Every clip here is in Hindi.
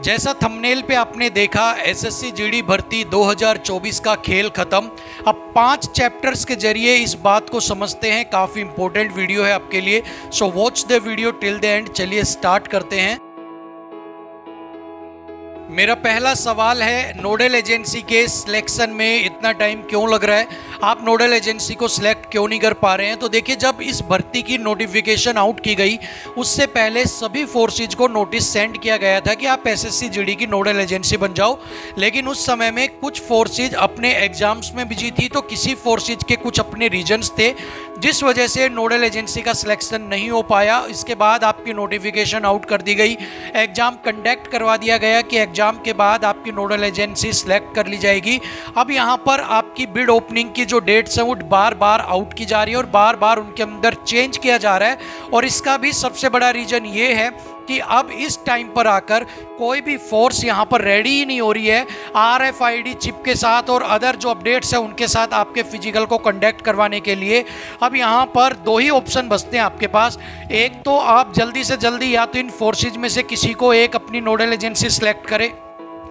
जैसा थंबनेल पे आपने देखा, एसएससी जीडी भर्ती 2024 का खेल खत्म। अब 5 चैप्टर्स के जरिए इस बात को समझते हैं। काफ़ी इंपॉर्टेंट वीडियो है आपके लिए, so watch the video till the end. चलिए स्टार्ट करते हैं। मेरा पहला सवाल है, नोडल एजेंसी के सिलेक्शन में इतना टाइम क्यों लग रहा है? आप नोडल एजेंसी को सिलेक्ट क्यों नहीं कर पा रहे हैं? तो देखिए, जब इस भर्ती की नोटिफिकेशन आउट की गई उससे पहले सभी फोर्सेज को नोटिस सेंड किया गया था कि आप एसएससी जीडी की नोडल एजेंसी बन जाओ। लेकिन उस समय में कुछ फोर्सेज अपने एग्जाम्स में बिजी थी, तो किसी फोर्सेज के कुछ अपने रीजन्स थे जिस वजह से नोडल एजेंसी का सिलेक्शन नहीं हो पाया। इसके बाद आपकी नोटिफिकेशन आउट कर दी गई, एग्जाम कंडक्ट करवा दिया गया कि एग्जाम के बाद आपकी नोडल एजेंसी सिलेक्ट कर ली जाएगी। अब यहाँ पर आपकी बिड ओपनिंग की जो डेट्स हैं वो बार बार आउट की जा रही है और बार बार उनके अंदर चेंज किया जा रहा है। और इसका भी सबसे बड़ा रीजन ये है कि अब इस टाइम पर आकर कोई भी फोर्स यहाँ पर रेडी ही नहीं हो रही है RFID चिप के साथ और अदर जो अपडेट्स हैं उनके साथ आपके फिजिकल को कंडक्ट करवाने के लिए। अब यहाँ पर 2 ही ऑप्शन बचते हैं आपके पास। एक तो आप जल्दी से जल्दी या तो इन फोर्सेज में से किसी को एक अपनी नोडल एजेंसी सेलेक्ट करें।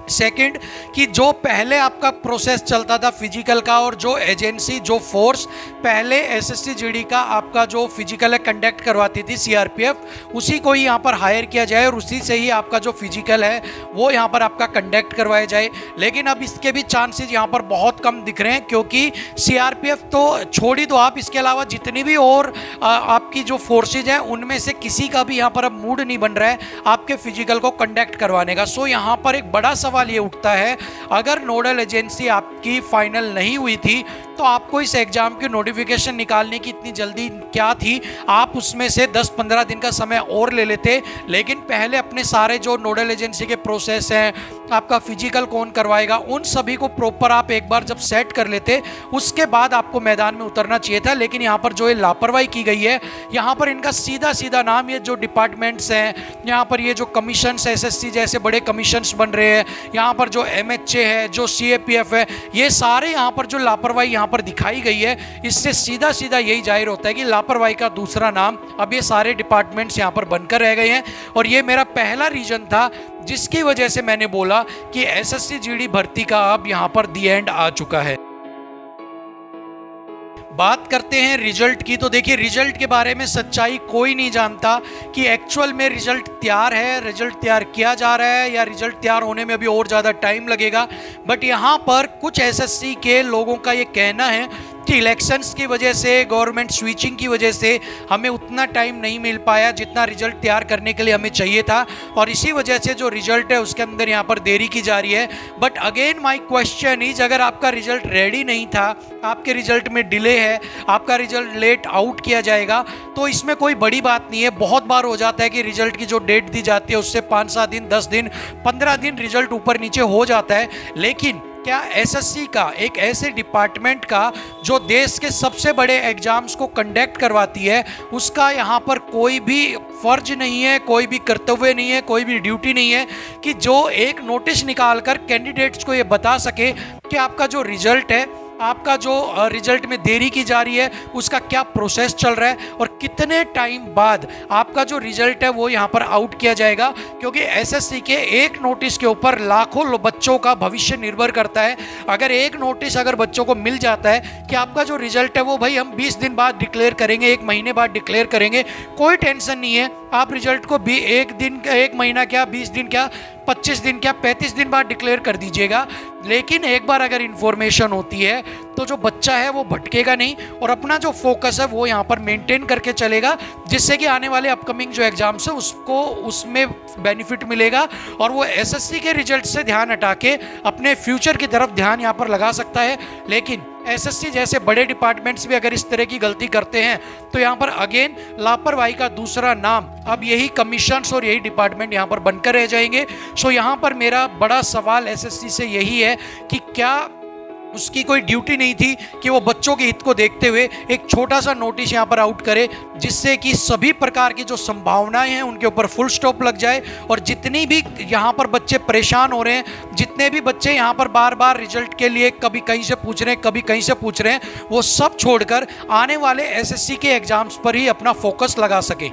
सेकंड, कि जो पहले आपका प्रोसेस चलता था फिजिकल का और जो एजेंसी जो फोर्स पहले एसएससी जीडी का आपका जो फिजिकल है कंडक्ट करवाती थी CRPF, उसी को ही यहाँ पर हायर किया जाए और उसी से ही आपका जो फिजिकल है वो यहाँ पर आपका कंडक्ट करवाया जाए। लेकिन अब इसके भी चांसेस यहाँ पर बहुत कम दिख रहे हैं, क्योंकि CRPF तो छोड़ ही दो आप, इसके अलावा जितनी भी और आपकी जो फोर्सेज हैं उनमें से किसी का भी यहाँ पर अब मूड नहीं बन रहा है आपके फिजिकल को कंडक्ट करवाने का। सो यहाँ पर एक बड़ा सवाल ये उठता है, अगर नोडल एजेंसी आपकी फाइनल नहीं हुई थी तो आपको इस एग्जाम की नोटिफिकेशन निकालने की इतनी जल्दी क्या थी? आप उसमें से 10-15 दिन का समय और ले लेते, लेकिन पहले अपने सारे जो नोडल एजेंसी के प्रोसेस हैं, आपका फिजिकल कौन करवाएगा, उन सभी को प्रॉपर आप एक बार जब सेट कर लेते उसके बाद आपको मैदान में उतरना चाहिए था। लेकिन यहाँ पर जो ये लापरवाही की गई है, यहाँ पर इनका सीधा सीधा नाम, ये जो डिपार्टमेंट्स हैं, यहाँ पर ये जो कमीशंस एसएससी जैसे बड़े कमीशंस बन रहे हैं, यहाँ पर जो MHA है, जो CAPF है, ये सारे यहाँ पर जो लापरवाही यहाँ पर दिखाई गई है, इससे सीधा सीधा यही जाहिर होता है कि लापरवाही का दूसरा नाम अब ये सारे डिपार्टमेंट्स यहाँ पर बनकर रह गए हैं। और ये मेरा पहला रीजन था जिसकी वजह से मैंने बोला कि एसएससी जीडी भर्ती का अब यहाँ पर दी एंड आ चुका है। बात करते हैं रिजल्ट की। तो देखिए, रिजल्ट के बारे में सच्चाई कोई नहीं जानता कि एक्चुअल में रिजल्ट तैयार है, रिजल्ट तैयार किया जा रहा है या रिजल्ट तैयार होने में अभी और ज़्यादा टाइम लगेगा। बट यहाँ पर कुछ एसएससी के लोगों का ये कहना है कि इलेक्शंस की वजह से, गवर्नमेंट स्विचिंग की वजह से हमें उतना टाइम नहीं मिल पाया जितना रिजल्ट तैयार करने के लिए हमें चाहिए था, और इसी वजह से जो रिजल्ट है उसके अंदर यहाँ पर देरी की जा रही है। But again my question is, अगर आपका रिजल्ट रेडी नहीं था, आपके रिजल्ट में डिले है, आपका रिजल्ट लेट आउट किया जाएगा, तो इसमें कोई बड़ी बात नहीं है। बहुत बार हो जाता है कि रिजल्ट की जो डेट दी जाती है उससे 5-7 दिन, 10 दिन, 15 दिन रिजल्ट ऊपर नीचे हो जाता है। लेकिन क्या एसएससी का, एक ऐसे डिपार्टमेंट का जो देश के सबसे बड़े एग्जाम्स को कंडक्ट करवाती है, उसका यहाँ पर कोई भी फर्ज नहीं है, कोई भी कर्तव्य नहीं है, कोई भी ड्यूटी नहीं है कि जो एक नोटिस निकालकर कैंडिडेट्स को ये बता सके कि आपका जो रिजल्ट है, आपका जो रिजल्ट में देरी की जा रही है, उसका क्या प्रोसेस चल रहा है और कितने टाइम बाद आपका जो रिजल्ट है वो यहाँ पर आउट किया जाएगा। क्योंकि एसएससी के एक नोटिस के ऊपर लाखों बच्चों का भविष्य निर्भर करता है। अगर एक नोटिस अगर बच्चों को मिल जाता है कि आपका जो रिजल्ट है वो भाई हम 20 दिन बाद डिक्लेयर करेंगे, 1 महीने बाद डिक्लेयर करेंगे, कोई टेंशन नहीं है। आप रिजल्ट को भी 1 महीना क्या, 20 दिन क्या, 25 दिन क्या, 35 दिन बाद डिक्लेयर कर दीजिएगा। लेकिन एक बार अगर इन्फॉर्मेशन होती है तो जो बच्चा है वो भटकेगा नहीं और अपना जो फोकस है वो यहाँ पर मेंटेन करके चलेगा, जिससे कि आने वाले अपकमिंग जो एग्जाम्स है उसको उसमें बेनिफिट मिलेगा और वो एसएससी के रिजल्ट से ध्यान हटा के अपने फ्यूचर की तरफ ध्यान यहाँ पर लगा सकता है। लेकिन एसएससी जैसे बड़े डिपार्टमेंट्स भी अगर इस तरह की गलती करते हैं तो यहाँ पर अगेन लापरवाही का दूसरा नाम अब यही कमीशंस और यही डिपार्टमेंट यहाँ पर बनकर रह जाएंगे। सो यहाँ पर मेरा बड़ा सवाल एसएससी से यही है कि क्या उसकी कोई ड्यूटी नहीं थी कि वो बच्चों के हित को देखते हुए एक छोटा सा नोटिस यहाँ पर आउट करे, जिससे कि सभी प्रकार की जो संभावनाएं हैं उनके ऊपर फुल स्टॉप लग जाए और जितनी भी यहाँ पर बच्चे परेशान हो रहे हैं, जितने भी बच्चे यहाँ पर बार बार रिजल्ट के लिए कभी कहीं से पूछ रहे हैं, कभी कहीं से पूछ रहे हैं, वो सब छोड़कर आने वाले एसएससी के एग्जाम्स पर ही अपना फोकस लगा सके।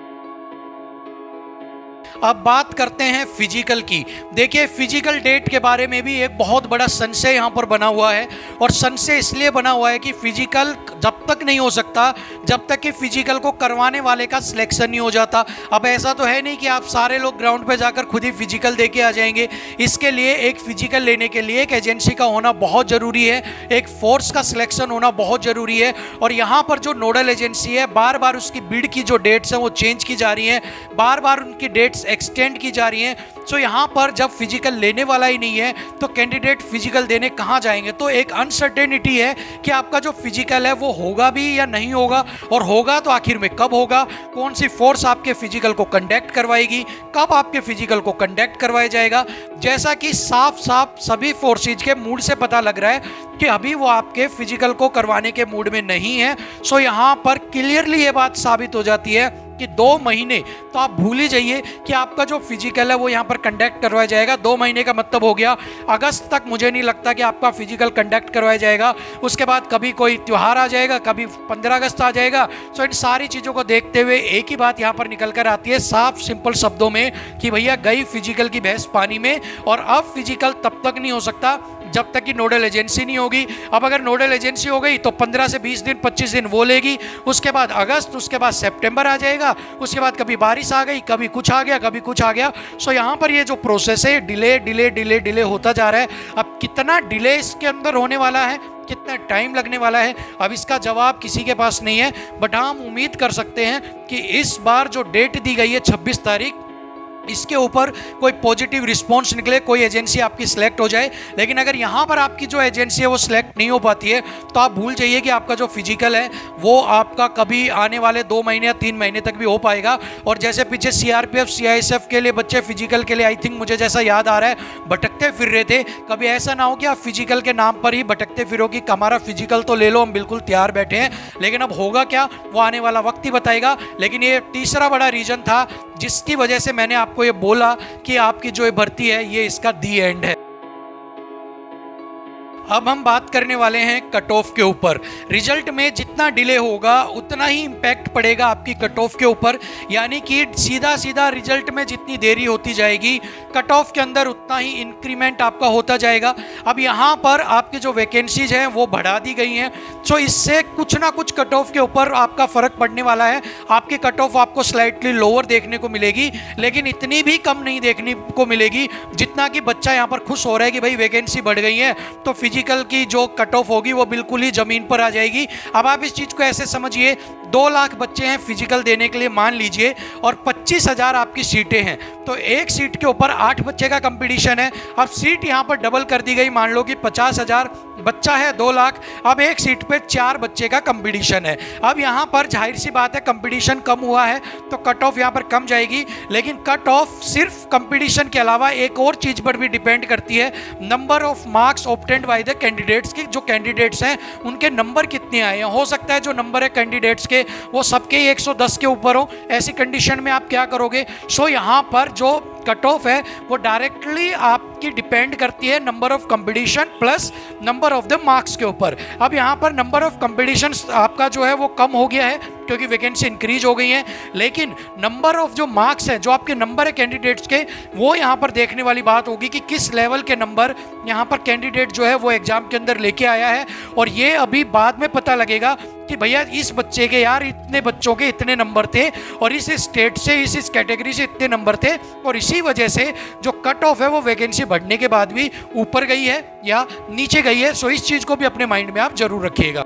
अब बात करते हैं फिजिकल की। देखिए फिजिकल डेट के बारे में भी एक बहुत बड़ा संशय यहाँ पर बना हुआ है, और संशय इसलिए बना हुआ है कि फिजिकल जब तक नहीं हो सकता जब तक कि फिजिकल को करवाने वाले का सिलेक्शन नहीं हो जाता। अब ऐसा तो है नहीं कि आप सारे लोग ग्राउंड पे जाकर खुद ही फिजिकल दे के आ जाएंगे। इसके लिए एक फिजिकल लेने के लिए एक एजेंसी का होना बहुत ज़रूरी है, एक फोर्स का सिलेक्शन होना बहुत ज़रूरी है। और यहाँ पर जो नोडल एजेंसी है बार बार उसकी बिड की जो डेट्स हैं वो चेंज की जा रही हैं, बार बार उनकी डेट्स एक्सटेंड की जा रही हैं। सो यहाँ पर जब फिजिकल लेने वाला ही नहीं है तो कैंडिडेट फिजिकल देने कहाँ जाएंगे। तो एक अनसर्टेनिटी है कि आपका जो फिजिकल है वो होगा भी या नहीं होगा, और होगा तो आखिर में कब होगा, कौन सी फोर्स आपके फिजिकल को कंडक्ट करवाएगी, कब आपके फिजिकल को कंडक्ट करवाया जाएगा। जैसा कि साफ साफ सभी फोर्सेज के मूड से पता लग रहा है कि अभी वो आपके फिजिकल को करवाने के मूड में नहीं है। सो यहाँ पर क्लियरली ये बात साबित हो जाती है कि 2 महीने तो आप भूल ही जाइए कि आपका जो फिजिकल है वो यहाँ पर कंडक्ट करवाया जाएगा। 2 महीने का मतलब हो गया अगस्त तक, मुझे नहीं लगता कि आपका फिजिकल कंडक्ट करवाया जाएगा। उसके बाद कभी कोई त्यौहार आ जाएगा, कभी 15 अगस्त आ जाएगा। सो इन सारी चीज़ों को देखते हुए एक ही बात यहाँ पर निकल कर आती है साफ सिंपल शब्दों में कि भैया गई फिजिकल की भैंस पानी में, और अब फिजिकल तब तक नहीं हो सकता जब तक कि नोडल एजेंसी नहीं होगी। अब अगर नोडल एजेंसी हो गई तो 15 से 20 दिन 25 दिन वो लेगी, उसके बाद अगस्त, उसके बाद सितंबर आ जाएगा, उसके बाद कभी बारिश आ गई, कभी कुछ आ गया, कभी कुछ आ गया। सो यहाँ पर ये जो प्रोसेस है डिले डिले डिले डिले होता जा रहा है। अब कितना डिले इसके अंदर होने वाला है, कितना टाइम लगने वाला है, अब इसका जवाब किसी के पास नहीं है। बट हम उम्मीद कर सकते हैं कि इस बार जो डेट दी गई है 26 तारीख, इसके ऊपर कोई पॉजिटिव रिस्पांस निकले, कोई एजेंसी आपकी सिलेक्ट हो जाए। लेकिन अगर यहाँ पर आपकी जो एजेंसी है वो सिलेक्ट नहीं हो पाती है तो आप भूल जाइए कि आपका जो फिजिकल है वो आपका कभी आने वाले 2 महीने या 3 महीने तक भी हो पाएगा। और जैसे पीछे CRPF CISF के लिए बच्चे फिजिकल के लिए आई थिंक मुझे जैसा याद आ रहा है भटकते फिर रहे थे, कभी ऐसा ना हो कि आप फिजिकल के नाम पर ही भटकते फिरो कि हमारा फिजिकल तो ले लो, हम बिल्कुल तैयार बैठे हैं। लेकिन अब होगा क्या वो आने वाला वक्त ही बताएगा। लेकिन ये तीसरा बड़ा रीजन था जिसकी वजह से मैंने आपको ये बोला कि आपकी जो भर्ती है ये इसका दी एंड है। अब हम बात करने वाले हैं कट ऑफ के ऊपर। रिजल्ट में जितना डिले होगा उतना ही इम्पैक्ट पड़ेगा आपकी कट ऑफ के ऊपर, यानी कि सीधा सीधा रिजल्ट में जितनी देरी होती जाएगी कट ऑफ के अंदर उतना ही इंक्रीमेंट आपका होता जाएगा। अब यहाँ पर आपकी जो वैकेंसीज हैं वो बढ़ा दी गई हैं, सो इससे कुछ ना कुछ कट ऑफ के ऊपर आपका फ़र्क पड़ने वाला है। आपकी कट ऑफ आपको स्लाइटली लोअर देखने को मिलेगी, लेकिन इतनी भी कम नहीं देखने को मिलेगी जितना कि बच्चा यहाँ पर खुश हो रहा है कि भाई वैकेंसी बढ़ गई है तो फिजिकल की जो कट ऑफ होगी वो बिल्कुल ही जमीन पर आ जाएगी। अब आप इस चीज को ऐसे समझिए, 2 लाख बच्चे हैं फिजिकल देने के लिए मान लीजिए, और 25,000 आपकी सीटें हैं, तो एक सीट के ऊपर 8 बच्चे का कंपटीशन है। अब सीट यहाँ पर डबल कर दी गई, मान लो कि 50,000 बच्चा है 2 लाख, अब एक सीट पे 4 बच्चे का कंपटीशन है। अब यहाँ पर जाहिर सी बात है कंपटीशन कम हुआ है तो कट ऑफ यहाँ पर कम जाएगी। लेकिन कट ऑफ सिर्फ कंपटीशन के अलावा एक और चीज पर भी डिपेंड करती है, number of marks obtained by the candidates की। जो कैंडिडेट्स हैं उनके नंबर कितने आए हैं। हो सकता है जो नंबर है कैंडिडेट्स के वो सबके 110 के ऊपर हो, ऐसी कंडीशन में आप क्या करोगे। सो यहाँ पर जो कट ऑफ है वो डायरेक्टली आपकी डिपेंड करती है number of competition plus number of the marks के ऊपर। अब यहाँ पर नंबर ऑफ कंपटीशन आपका जो है वो कम हो गया है क्योंकि वैकेंसी इंक्रीज हो गई है, लेकिन नंबर ऑफ जो मार्क्स है, जो आपके नंबर है कैंडिडेट्स के, वो यहाँ पर देखने वाली बात होगी कि किस लेवल के नंबर यहाँ पर कैंडिडेट जो है वो एग्जाम के अंदर लेके आया है। और ये अभी बाद में पता लगेगा कि भैया इस बच्चे के यार इतने बच्चों के इतने नंबर थे और इस स्टेट से इस कैटेगरी से इतने नंबर थे, और इसी वजह से जो कट ऑफ है वो वैकेंसी बढ़ने के बाद भी ऊपर गई है या नीचे गई है। सो इस चीज़ को भी अपने माइंड में आप जरूर रखिएगा।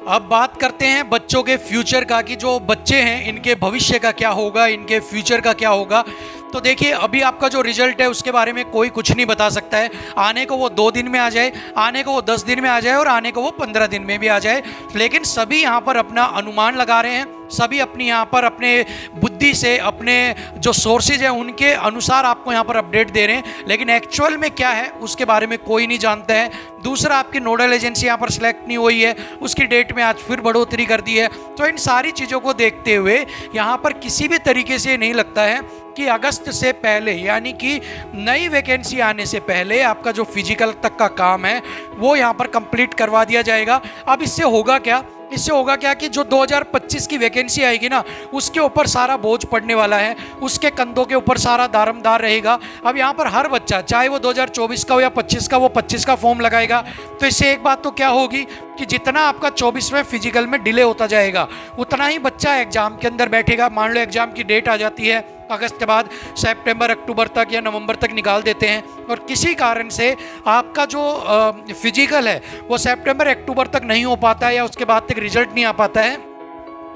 अब बात करते हैं बच्चों के फ्यूचर का कि जो बच्चे हैं इनके भविष्य का क्या होगा, इनके फ्यूचर का क्या होगा। तो देखिए अभी आपका जो रिजल्ट है उसके बारे में कोई कुछ नहीं बता सकता है। आने को वो 2 दिन में आ जाए, आने को वो 10 दिन में आ जाए और आने को वो 15 दिन में भी आ जाए, लेकिन सभी यहाँ पर अपना अनुमान लगा रहे हैं, सभी अपनी यहाँ पर अपने बुद्धि से अपने जो सोर्सेज हैं उनके अनुसार आपको यहाँ पर अपडेट दे रहे हैं, लेकिन एक्चुअल में क्या है उसके बारे में कोई नहीं जानता है। दूसरा, आपकी नोडल एजेंसी यहाँ पर सिलेक्ट नहीं हुई है, उसकी डेट में आज फिर बढ़ोतरी कर दी है। तो इन सारी चीज़ों को देखते हुए यहाँ पर किसी भी तरीके से नहीं लगता है कि अगस्त से पहले, यानी कि नई वैकेंसी आने से पहले आपका जो फिजिकल तक का काम है वो यहाँ पर कंप्लीट करवा दिया जाएगा। अब इससे होगा क्या इससे होगा क्या कि जो 2025 की वैकेंसी आएगी ना, उसके ऊपर सारा बोझ पड़ने वाला है, उसके कंधों के ऊपर सारा दारमदार रहेगा। अब यहाँ पर हर बच्चा, चाहे वो 2024 का हो या 25 का, वो 25 का फॉर्म लगाएगा। तो इससे एक बात तो क्या होगी कि जितना आपका 24 में फिजिकल में डिले होता जाएगा, उतना ही बच्चा एग्जाम के अंदर बैठेगा। मान लो एग्जाम की डेट आ जाती है अगस्त के बाद, सितंबर अक्टूबर तक या नवंबर तक निकाल देते हैं, और किसी कारण से आपका जो फिजिकल है वो सितंबर अक्टूबर तक नहीं हो पाता है या उसके बाद तक रिजल्ट नहीं आ पाता है,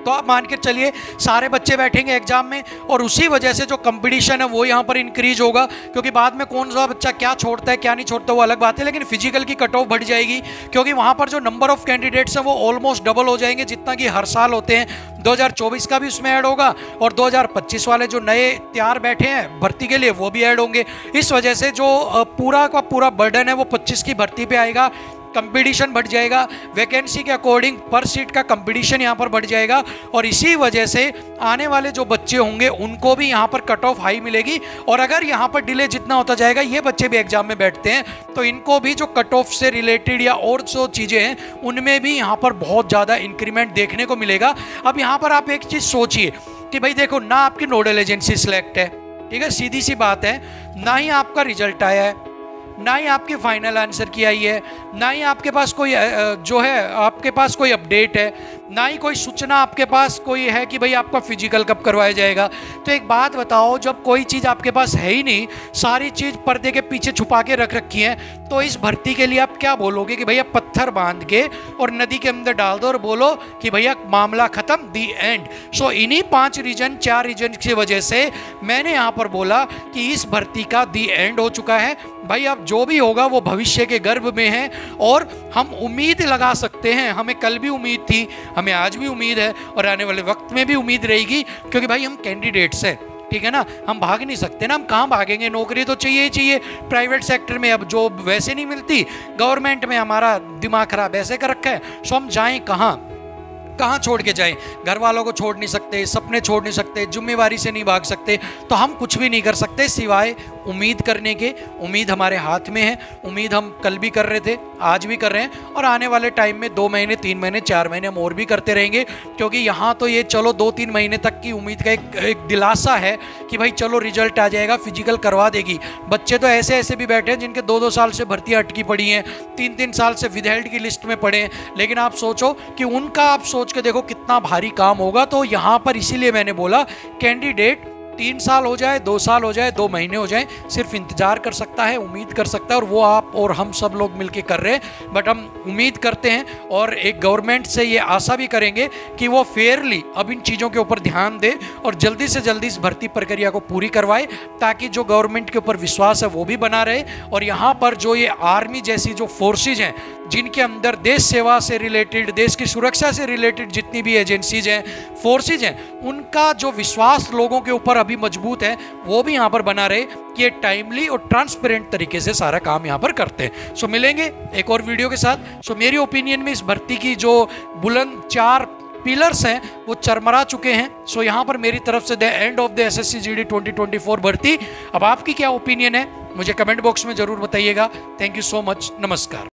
तो आप मान के चलिए सारे बच्चे बैठेंगे एग्जाम में, और उसी वजह से जो कंपटीशन है वो यहाँ पर इंक्रीज होगा। क्योंकि बाद में कौन सा बच्चा क्या छोड़ता है क्या नहीं छोड़ता वो अलग बात है, लेकिन फिजिकल की कट ऑफ बढ़ जाएगी, क्योंकि वहाँ पर जो नंबर ऑफ कैंडिडेट्स हैं वो ऑलमोस्ट डबल हो जाएंगे जितना कि हर साल होते हैं। 2024 का भी उसमें ऐड होगा, और 2025 वाले जो नए तैयार बैठे हैं भर्ती के लिए वो भी ऐड होंगे। इस वजह से जो पूरा का पूरा बर्डन है वो 25 की भर्ती पे आएगा, कंपटीशन बढ़ जाएगा, वैकेंसी के अकॉर्डिंग पर सीट का कंपटीशन यहाँ पर बढ़ जाएगा, और इसी वजह से आने वाले जो बच्चे होंगे उनको भी यहाँ पर कट ऑफ हाई मिलेगी। और अगर यहाँ पर डिले जितना होता जाएगा, ये बच्चे भी एग्जाम में बैठते हैं, तो इनको भी जो कट ऑफ से रिलेटेड या और जो चीज़ें हैं उनमें भी यहाँ पर बहुत ज़्यादा इंक्रीमेंट देखने को मिलेगा। अब यहाँ पर आप एक चीज़ सोचिए कि भाई देखो, ना आपकी नोडल एजेंसी सिलेक्ट है, ठीक है, सीधी सी बात है, ना ही आपका रिजल्ट आया है, ना ही आपकी फाइनल आंसर की आई है, ना ही आपके पास कोई जो है आपके पास कोई अपडेट है, ना ही कोई सूचना आपके पास कोई है कि भाई आपका फिजिकल कब करवाया जाएगा। तो एक बात बताओ, जब कोई चीज़ आपके पास है ही नहीं, सारी चीज़ पर्दे के पीछे छुपा के रख रखी है, तो इस भर्ती के लिए आप क्या बोलोगे कि भैया पत्थर बांध के और नदी के अंदर डाल दो और बोलो कि भैया मामला खत्म, दी एंड। सो इन्हीं 4 रीजन की वजह से मैंने यहाँ पर बोला कि इस भर्ती का दी एंड हो चुका है। भाई अब जो भी होगा वो भविष्य के गर्भ में है, और हम उम्मीद लगा सकते हैं, हमें कल भी उम्मीद थी, हमें आज भी उम्मीद है, और आने वाले वक्त में भी उम्मीद रहेगी, क्योंकि भाई हम कैंडिडेट्स हैं, ठीक है ना, हम भाग नहीं सकते ना, हम कहाँ भागेंगे, नौकरी तो चाहिए ही चाहिए। प्राइवेट सेक्टर में अब जॉब वैसे नहीं मिलती, गवर्नमेंट में हमारा दिमाग खराब ऐसे कर रखा है, सो हम जाएं कहाँ छोड़ के जाएं? घर वालों को छोड़ नहीं सकते, सपने छोड़ नहीं सकते, जिम्मेवारी से नहीं भाग सकते, तो हम कुछ भी नहीं कर सकते सिवाय उम्मीद करने के। उम्मीद हमारे हाथ में है, उम्मीद हम कल भी कर रहे थे, आज भी कर रहे हैं, और आने वाले टाइम में 2 महीने 3 महीने 4 महीने हम और भी करते रहेंगे। क्योंकि यहाँ तो ये चलो 2-3 महीने तक की उम्मीद का एक दिलासा है कि भाई चलो रिजल्ट आ जाएगा, फिजिकल करवा देगी। बच्चे तो ऐसे ऐसे भी बैठे हैं जिनके 2-2 साल से भर्ती अटकी पड़ी हैं, 3-3 साल से विदहेल्ड की लिस्ट में पड़े हैं, लेकिन आप सोचो कि उनका, आप सोच के देखो कितना भारी काम होगा। तो यहाँ पर इसीलिए मैंने बोला कैंडिडेट 3 साल हो जाए, 2 साल हो जाए, 2 महीने हो जाए, सिर्फ इंतजार कर सकता है, उम्मीद कर सकता है, और वो आप और हम सब लोग मिलके कर रहे हैं। बट हम उम्मीद करते हैं और एक गवर्नमेंट से ये आशा भी करेंगे कि वो फेयरली अब इन चीज़ों के ऊपर ध्यान दे और जल्दी से जल्दी इस भर्ती प्रक्रिया को पूरी करवाए, ताकि जो गवर्नमेंट के ऊपर विश्वास है वो भी बना रहे। और यहाँ पर जो ये आर्मी जैसी जो फोर्सेज हैं, जिनके अंदर देश सेवा से रिलेटेड, देश की सुरक्षा से रिलेटेड जितनी भी एजेंसीज हैं, फोर्सेज हैं, उनका जो विश्वास लोगों के ऊपर अभी मजबूत है, वो भी यहाँ पर बना रहे कि ये टाइमली और ट्रांसपेरेंट तरीके से सारा काम यहाँ पर करते हैं। सो मिलेंगे एक और वीडियो के साथ। सो मेरी ओपिनियन में इस भर्ती की जो बुलंद 4 पिलर्स हैं वो चरमरा चुके हैं। सो यहाँ पर मेरी तरफ से the end of the assessee GD 2024 भर्ती। अब आपकी क्या ओपिनियन है मुझे कमेंट बॉक्स में जरूर बताइएगा। थैंक यू सो मच, नमस्कार।